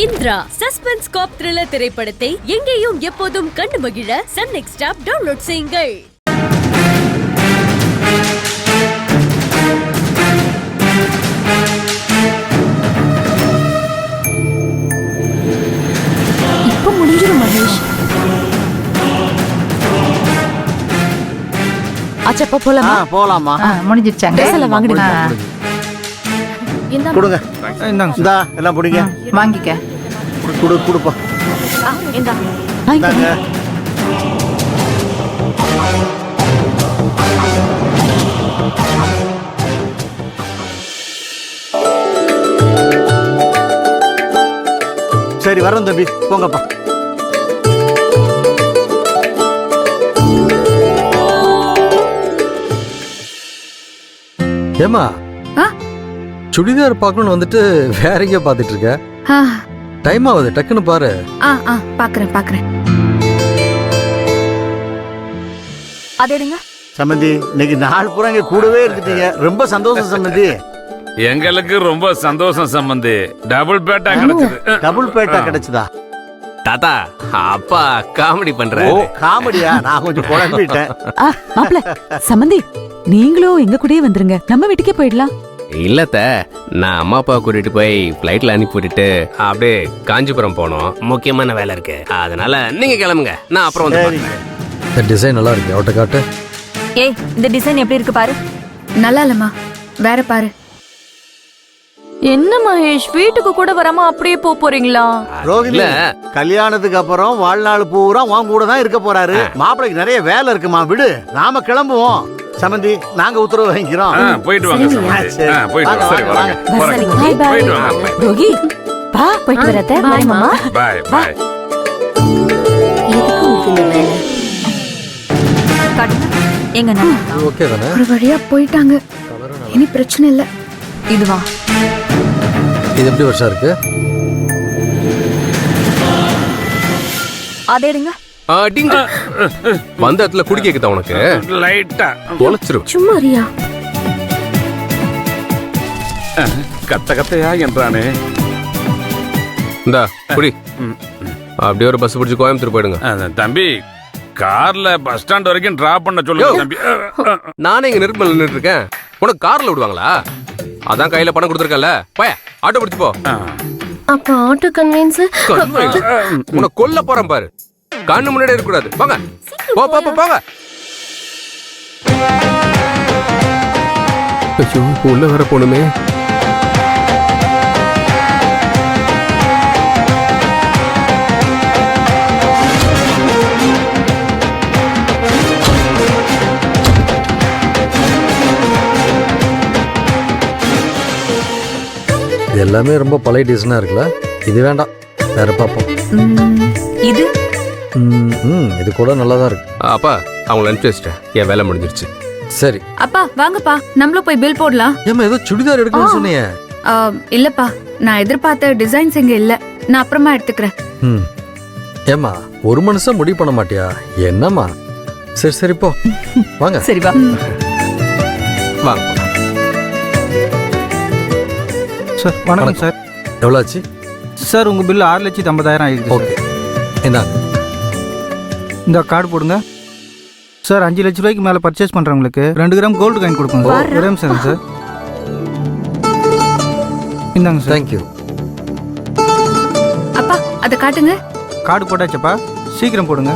Indira suspense காப் thriller திரைப்படத்தை எங்கேயும் எப்போதும் கண்டு மகிழ சன் நெக்ஸ்ட் ஆப் டவுன்லோட் செய்யுங்கள். இப்ப முடிஞ்சிடும் மகேஷ். ஆச்சப்பா போலாமா? போலாமா? முடிஞ்சிருச்சாங்க. ட்ரெஸ் வாங்குங்க. கொடுங்க. இந்தா எல்லாம் பிடிங்க. வாங்கிக்க. கொடுப்பா. இந்தா. இந்தாங்க. சரி வரோம் தம்பி, போங்கப்பா. ஏமா சுடிதார் பார்க்கணும்னு வந்துட்டு வேற எங்கேயோ பார்த்துட்டு இருக்க? டைம் ஆகுது, டக்குன்னு பாரு. பாக்குறேன். அதேடுங்க. சம்பந்தி, இன்னைக்கு நாள் பூரா இங்க கூடவே இருந்துட்டீங்க, ரொம்ப சந்தோஷம் சம்பந்தி. எங்களுக்கு ரொம்ப சந்தோஷம் சம்பந்தி. டபுள் பேட்டா கிடைச்சது. டபுள் பேட்டா கிடைச்சதா? தாத்தா, அப்பா காமெடி பண்ற. ஓ காமெடியா? நான் கொஞ்சம் குழம்பிட்டேன். மாப்ள சம்பந்தி, நீங்களும் எங்க கூடயே வந்துருங்க, நம்ம வீட்டுக்கே போயிடலாம். இல்லத்த, நான் அம்மா அப்பா கூட்டிட்டு போய் பிளைட்ல அனுப்பி விட்டுட்டு அப்படியே காஞ்சிபுரம் போனோம். முக்கியமான வேலை இருக்கு, அதனால நீங்க கிளம்புங்க, நான் அப்புறம் வந்து பார்க்கிறேன். இந்த டிசைன் நல்லா இருக்கு, அவட்ட காட்டு. ஏய், இந்த டிசைன் எப்படி இருக்கு பாரு. நல்லா இல்லம்மா, வேற பாரு. என்ன மகேஷ், வீட்டுக்கு கூட வராம அப்படியே போறீங்களா? ரோகிணி, கல்யாணத்துக்கு அப்புறம் வாழ்நாள் பூரா உன் கூட தான் இருக்க போறாரு. மாப்பிளைக்கு நிறைய வேலை இருக்குமா, விடு, நாம கிளம்புவோம். சம்பந்தி, நாங்க உத்தரவு வாங்கிக்கிறோம். போயிட்டு வாங்க சம்பந்தி. போயிட்டு வாங்க. சரி வராங்க. போயிட்டு வாங்க. ரோகி பா, போயிட்டு வரதே. பாய் மாமா. பாய் பாய். எங்க ஓகே தானே? ஒரு வழியா போயிட்டாங்க, இனி பிரச்சனை இல்ல. இதுவா? இது எப்படி வருஷம் இருக்கு? அதேடுங்க. வந்த இடத்துல குடி கேக்குதா உனக்கு? லைட்டா தொலைச்சிரும். சும்மா ரியா. கத்தையா என்றானே. இந்தா குடி. அப்படியே ஒரு பஸ் பிடிச்சு கோயம்புத்தூர் போயிடுங்க. தம்பி, கார்ல பஸ் ஸ்டாண்ட் வரைக்கும் டிராப் பண்ண சொல்லுங்க தம்பி. நானே இங்க நெருப்பு நின்றுட்டு இருக்கேன், உனக்கு கார்ல விடுவாங்களா? அதான் கையில பணம் கொடுத்துருக்கல, போய ஆட்டோ பிடிச்சு போ. அப்ப ஆட்டோ கன்வீன்ஸ் உனக்கு கொல்ல போறேன் பாரு, கண்ணு முன்னாடி இருக்க கூடாது. வாங்க போங்க. ஐயோ, உள்ள வர போணுமே. இது எல்லாமே ரொம்ப பழைய டிசைனா இருக்குல்ல? இது வேண்டாம், வேற பாப்போம். இது இது கூட நல்லா தான் இருக்கு. அப்பா, அவங்களை அனுப்பிச்சு வச்சிட்டேன், என் வேலை முடிஞ்சிருச்சு. சரி அப்பா வாங்கப்பா, நம்மளும் போய் பில் போடலாம். ஏமா ஏதோ சுடிதார் எடுக்கணும்னு சொன்னீங்க? இல்லப்பா, நான் எதிர்பார்த்த டிசைன்ஸ் இங்க இல்ல, நான் அப்புறமா எடுத்துக்கிறேன். ஏமா, ஒரு மனுஷன் முடிவு பண்ண மாட்டியா? என்னம்மா? சரி போ, வாங்க. சரி வா. வாங்க. சார் வணக்கம் சார். எவ்வளோ ஆச்சு சார்? உங்கள் பில் 6,50,000 ஆகிடுது. ஓகே, இந்தாங்க. இந்த கார்டு போடுங்க சார். 5 லட்ச ரூபாய்க்கு மேலே பர்ச்சேஸ் பண்ணுறவங்களுக்கு 2 கிராம் கோல்டு காயின் கொடுப்போங்க சார். ஒரே நிமிஷம் சார். இந்தாங்க சார். தேங்க்யூ. அப்பா அதை காட்டுங்க. கார்டு போட்டாச்சப்பா, சீக்கிரம் போடுங்க.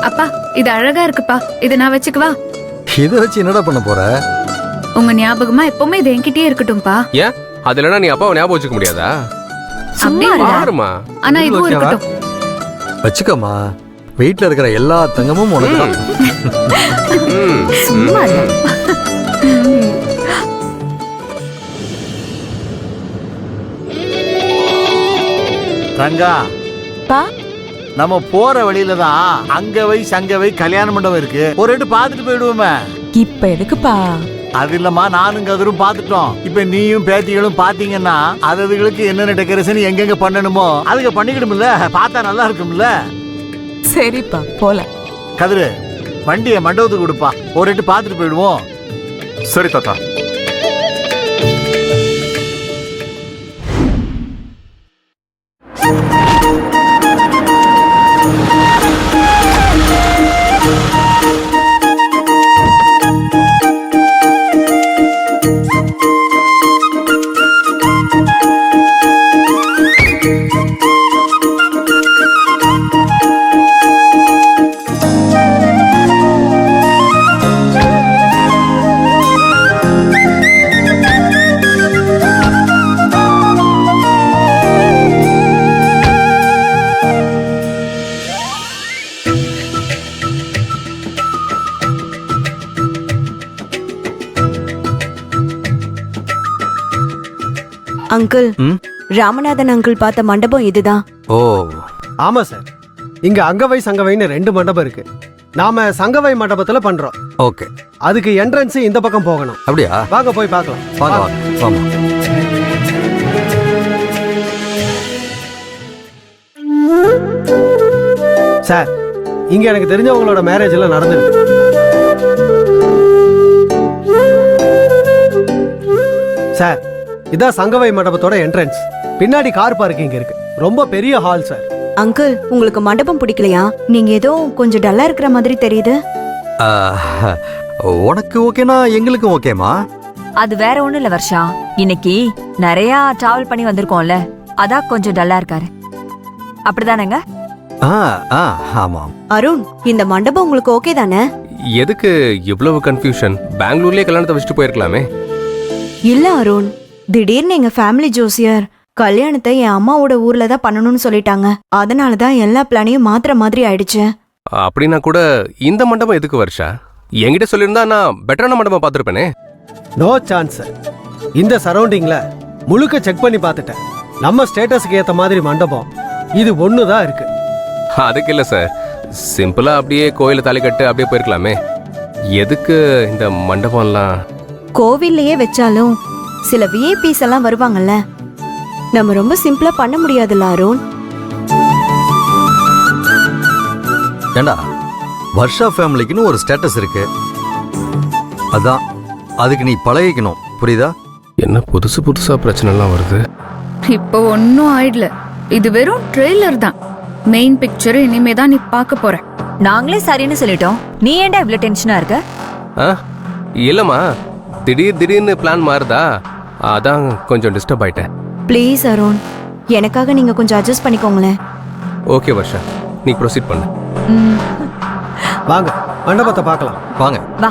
அப்பா இது அழகா இருக்குப்பா, இதை நான் வச்சுக்குவா? இதை வச்சு என்னடா பண்ண போற? உங்க ஞாபகமா எப்பவுமே இது என்கிட்டயே இருக்கட்டும்பா. ஏன் அது இல்லைன்னா நீ அப்பாவை ஞாபகம் வச்சுக்க முடியாதா? அப்படியே பாருமா. ஆனா இதுவும் இருக்கட்டும். வச்சுக்கம்மா, வீட்டுல இருக்கிற எல்லா தங்கமும் உனக்கு தான். சும்மா ரங்கா பா, நம்ம போற வழியில தான் அங்கவை கல்யாண மண்டபம் இருக்கு, ஒரு ரெண்டு பாத்துட்டு போயிடுவோமே. இப்ப எதுக்குப்பா? அது இல்லம்மா, நானும் கதரும் பாத்துட்டோம். இப்ப நீயும் பேத்திகளும் பாத்தீங்கன்னா அதுகளுக்கு என்னென்ன டெக்கரேஷன் எங்கெங்க பண்ணணுமோ அதுக்கு பண்ணிக்கிடும்ல, பார்த்தா நல்லா இருக்கும்ல. சரிப்பா, போலாம். கதிரு, வண்டியை மண்டபத்துக்கு கொடுப்பா, ஒரு ரெண்டு பாத்துட்டு போயிடுவோம். சரி தாத்தா. அங்கிள், ம்? ராமநாதன் அங்கிள் பார்த்த மண்டபம் இதுதான். ஓ ஆமா சார், இங்க அங்கவை சங்கவைன்னு 2 மண்டபம் இருக்கு. நாம சங்கவை மண்டபத்துல பண்றோம். ஓகே. அதுக்கு என்ட்ரன்ஸ் இந்த பக்கம் போகணும். அப்படியா? வாங்க போய் பார்க்கலாம். வாங்க வாங்க வாமா. சார், இங்க எனக்கு தெரிஞ்சவங்களோட மேரேஜ் எல்லாம் நடந்திருக்கு. சார், இதான் சங்கவை மண்டபத்தோட என்ட்ரன்ஸ். பின்னாடி கார் பார்க்கிங் இருக்கு. ரொம்ப பெரிய ஹால் சார். அங்கிள், உங்களுக்கு மண்டபம் பிடிக்கலையா? நீங்க ஏதோ கொஞ்சம் டல்லா இருக்கிற மாதிரி தெரியுது. உனக்கு ஓகேனா எங்களுக்கும் ஓகேமா. அது வேற ஒண்ணும் இல்ல வர்ஷா, இன்னைக்கு நிறைய டிராவல் பண்ணி வந்திருக்கோம்ல, அதான் கொஞ்சம் டல்லா இருக்காரு. அப்படிதானேங்க? ஆமாம். அருண், இந்த மண்டபம் உங்களுக்கு ஓகே தானே? எதுக்கு இவ்வளவு கன்ஃபியூஷன்? பெங்களூர்லயே கல்யாணத்தை வச்சுட்டு போயிருக்கலாமே. இல்ல அருண், திடீர்னு எங்க ஃபேமிலி ஜோசியர் கல்யாணத்தை என் அம்மாவோட ஊர்ல தான் பண்ணணும்னு சொல்லிட்டாங்க. அதனாலதான் எல்லா பிளானையும் மாத்துற மாதிரி ஆயிடுச்சு. அப்படின்னா கூட இந்த மண்டபம் எதுக்கு வருஷா? என்கிட்ட சொல்லியிருந்தா நான் பெட்டரான மண்டபம் பார்த்துருப்பேனே. No chance sir. இந்த சரௌண்டிங்ல முழுக்க செக் பண்ணி பார்த்துட்டேன். நம்ம ஸ்டேட்டஸ்க்கு ஏத்த மாதிரி மண்டபம் இது ஒண்ணுதான் இருக்கு. அதுக்கு இல்ல சார், சிம்பிளா அப்படியே கோயில தாலி கட்டு அப்படியே போயிருக்கலாமே. எதுக்கு இந்த மண்டபம்லாம்? கோவில்லையே வச்சாலும் சில விஐபிஸ் எல்லாம் வருவாங்கல்ல, நம்ம ரொம்ப சிம்பிளா பண்ண முடியாதுல்ல அருண்? ஏண்டா, வர்ஷா ஃபேமிலிக்குன்னு ஒரு ஸ்டேட்டஸ் இருக்கு. அதான் அதுக்கு நீ பழகிக்கணும், புரியுதா? என்ன புதுசு புதுசா பிரச்சனை எல்லாம் வருது. இப்போ ஒன்னும் ஆயிடல. இது வெறும் ட்ரெய்லர் தான். மெயின் பிக்சர் இனிமே தான் நீ பார்க்க போற. நாங்களே சரின்னு சொல்லிட்டோம், நீ ஏன்டா இவ்ளோ டென்ஷனா இருக்க? இல்லம்மா, திடீர்னு பிளான் மாறுதா, அதான் கொஞ்சம் டிஸ்டர்ப் ஆயிட்டேன். ப்ளீஸ் அருண், எனக்காக நீங்க கொஞ்சம் அட்ஜஸ்ட் பண்ணிக்கோங்களேன். ஓகே வர்ஷா, நீ ப்ரொசீட் பண்ணு. வாங்க மண்டபத்தை பார்க்கலாம். வாங்க. வா.